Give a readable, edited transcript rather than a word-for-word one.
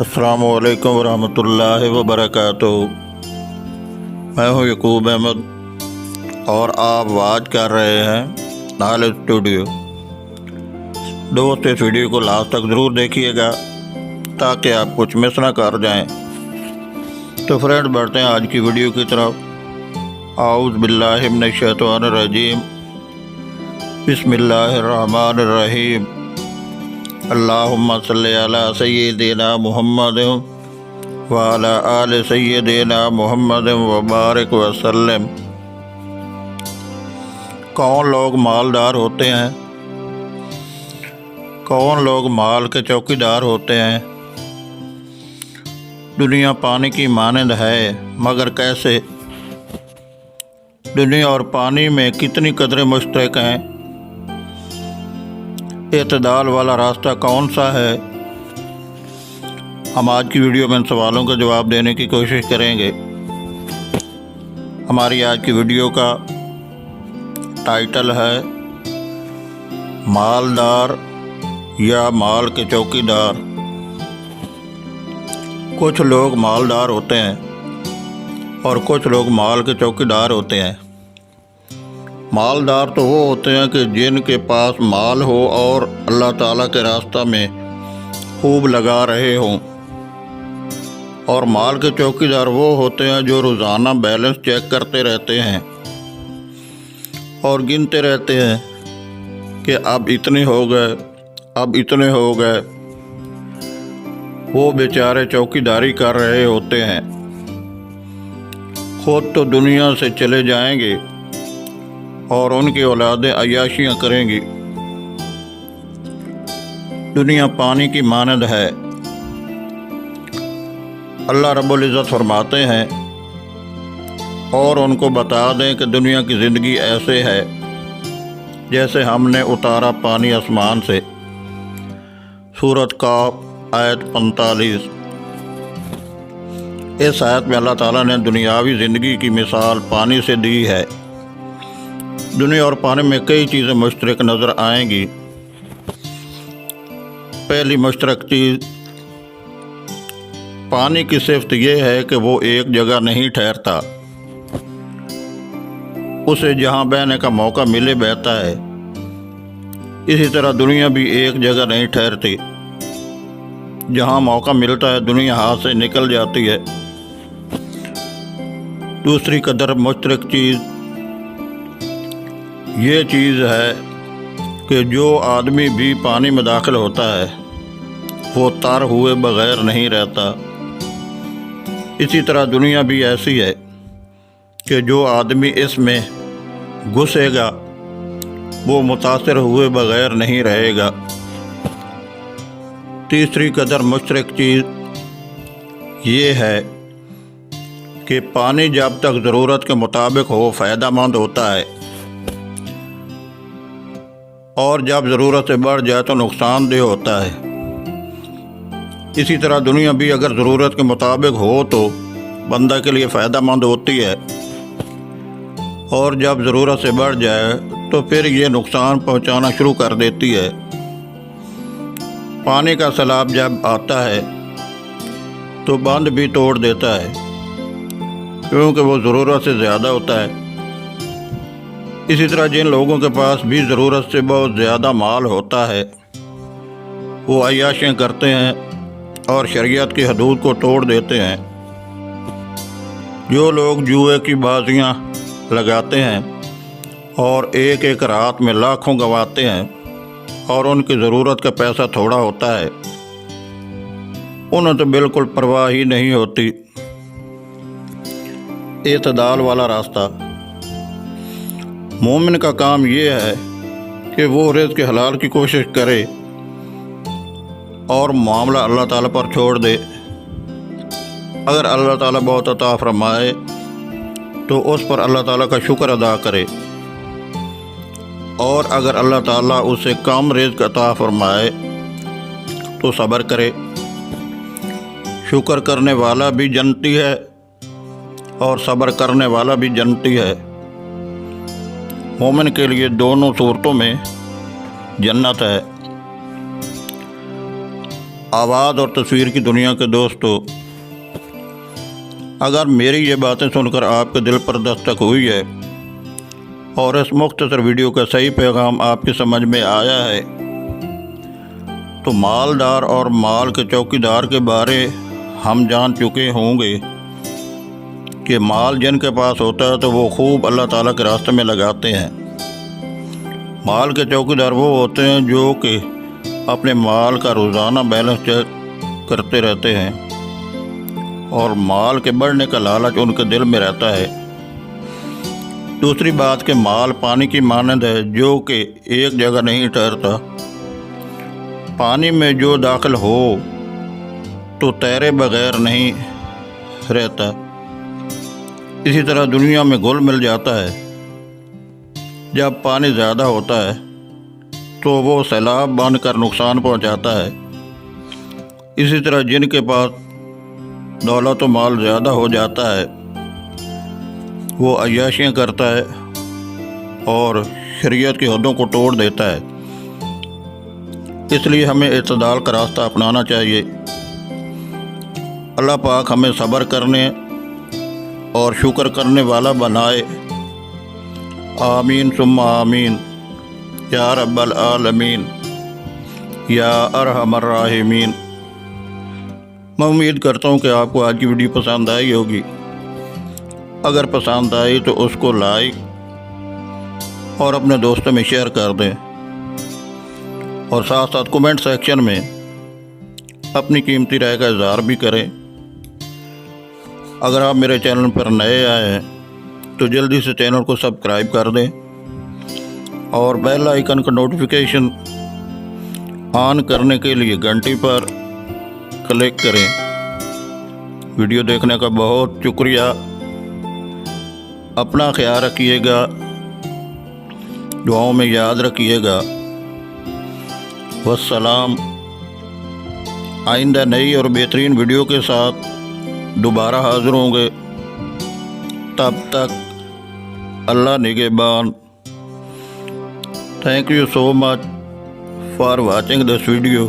अस्सलामु अलैकुम वरहमतुल्लाहि वबरकातुहू। मैं हूँ यकूब अहमद और आप वाच कर रहे हैं नाल स्टूडियो। दोस्त, इस वीडियो को लास्ट तक ज़रूर देखिएगा ताकि आप कुछ मिस ना कर जाएं। तो फ्रेंड, बढ़ते हैं आज की वीडियो की तरफ। आऊज़ बिल्लाहि मिनश शैतानिर रजीम, बिस्मिल्लाहिर रहमानिर रहीम। अल्लाहुम्मा सल्लि अला सय्यिदिना मुहम्मद व अला आलि सय्यिदिना मुहम्मद व बारिक वसल्लम। कौन लोग मालदार होते हैं? कौन लोग माल के चौकीदार होते हैं? दुनिया पानी की मानंद है, मगर कैसे? दुनिया और पानी में कितनी कदरें मुश्तरक हैं? इत्तेदाल वाला रास्ता कौन सा है? हम आज की वीडियो में इन सवालों का जवाब देने की कोशिश करेंगे। हमारी आज की वीडियो का टाइटल है मालदार या माल के चौकीदार। कुछ लोग मालदार होते हैं और कुछ लोग माल के चौकीदार होते हैं। मालदार तो वो होते हैं कि जिनके पास माल हो और अल्लाह ताला के रास्ता में खूब लगा रहे हों। और माल के चौकीदार वो होते हैं जो रोज़ाना बैलेंस चेक करते रहते हैं और गिनते रहते हैं कि अब इतने हो गए, अब इतने हो गए। वो बेचारे चौकीदारी कर रहे होते हैं। खुद तो दुनिया से चले जाएंगे और उनकी औलादें अय्याशियाँ करेंगी। दुनिया पानी की मानद है। अल्लाह रब्बुल इज़्ज़त फरमाते हैं और उनको बता दें कि दुनिया की ज़िंदगी ऐसे है जैसे हमने उतारा पानी आसमान से। सूरत काफ आयत 45। इस आयत में अल्लाह ताला ने दुनियावी ज़िंदगी की मिसाल पानी से दी है। दुनिया और पानी में कई चीज़ें मुश्तरक नज़र आएंगी। पहली मुश्तरक चीज़ पानी की सिफत यह है कि वो एक जगह नहीं ठहरता। उसे जहाँ बहने का मौका मिले बहता है। इसी तरह दुनिया भी एक जगह नहीं ठहरती। जहाँ मौका मिलता है दुनिया हाथ से निकल जाती है। दूसरी कदर मुश्तरक चीज़ ये चीज़ है कि जो आदमी भी पानी में दाखिल होता है वो तर हुए बग़ैर नहीं रहता। इसी तरह दुनिया भी ऐसी है कि जो आदमी इसमें घुसेगा वो मुतासिर हुए बग़ैर नहीं रहेगा। तीसरी कदर मुश्तरक चीज़ ये है कि पानी जब तक ज़रूरत के मुताबिक हो फ़ायदेमंद होता है और जब ज़रूरत से बढ़ जाए तो नुकसानदेह होता है। इसी तरह दुनिया भी अगर ज़रूरत के मुताबिक हो तो बंदा के लिए फ़ायदेमंद होती है और जब ज़रूरत से बढ़ जाए तो फिर ये नुकसान पहुंचाना शुरू कर देती है। पानी का सैलाब जब आता है तो बंद भी तोड़ देता है क्योंकि वो ज़रूरत से ज़्यादा होता है। इसी तरह जिन लोगों के पास भी ज़रूरत से बहुत ज़्यादा माल होता है वो अय्याशियाँ करते हैं और शरीयत की हदूद को तोड़ देते हैं। जो लोग जुए की बाजियाँ लगाते हैं और एक एक रात में लाखों गंवाते हैं और उनकी ज़रूरत का पैसा थोड़ा होता है, उन्हें तो बिल्कुल परवाह ही नहीं होती। इत्तेदाल वाला रास्ता। मोमिन का काम ये है कि वो रिज़्क़ के हलाल की कोशिश करे और मामला अल्लाह ताला पर छोड़ दे। अगर अल्लाह ताला बहुत अता फरमाए तो उस पर अल्लाह ताला का शुक्र अदा करे और अगर अल्लाह ताला उसे कम रिज़्क़ अता फरमाए तो सब्र करे। शुक्र करने वाला भी जन्नती है और सब्र करने वाला भी जन्नती है। मोमिन के लिए दोनों सूरतों में जन्नत है। आवाज़ और तस्वीर की दुनिया के दोस्तों, अगर मेरी ये बातें सुनकर आपके दिल पर दस्तक हुई है और इस मुख्तसर वीडियो का सही पैगाम आपकी समझ में आया है, तो मालदार और माल के चौकीदार के बारे हम जान चुके होंगे कि माल जिनके पास होता है तो वो खूब अल्लाह ताला के रास्ते में लगाते हैं। माल के चौकीदार वो होते हैं जो कि अपने माल का रोज़ाना बैलेंस चेक करते रहते हैं और माल के बढ़ने का लालच उनके दिल में रहता है। दूसरी बात कि माल पानी की मानंद है जो कि एक जगह नहीं ठहरता। पानी में जो दाखिल हो तो तैरे बगैर नहीं रहता। इसी तरह दुनिया में घुल मिल जाता है। जब पानी ज़्यादा होता है तो वो सैलाब बनकर नुकसान पहुंचाता है। इसी तरह जिनके पास दौलत व माल ज़्यादा हो जाता है वो अय्याशियाँ करता है और शरीयत की हदों को तोड़ देता है। इसलिए हमें इत्तदाल का रास्ता अपनाना चाहिए। अल्लाह पाक हमें सब्र करने और शुक्र करने वाला बनाए। आमीन सुम्मा आमीन या रब्बल आलमीन या अरहमर राहिमीन। मैं उम्मीद करता हूँ कि आपको आज की वीडियो पसंद आई होगी। अगर पसंद आई तो उसको लाइक और अपने दोस्तों में शेयर कर दें और साथ साथ कमेंट सेक्शन में अपनी कीमती राय का इज़हार भी करें। अगर आप मेरे चैनल पर नए आए हैं तो जल्दी से चैनल को सब्सक्राइब कर दें और बेल आइकन का नोटिफिकेशन ऑन करने के लिए घंटी पर क्लिक करें। वीडियो देखने का बहुत शुक्रिया। अपना ख्याल रखिएगा, दुआओं में याद रखिएगा। वस्सलाम। आइंदा नई और बेहतरीन वीडियो के साथ दोबारा हाज़िर होंगे। तब तक अल्लाह निगहबान। Thank you so much for watching this video.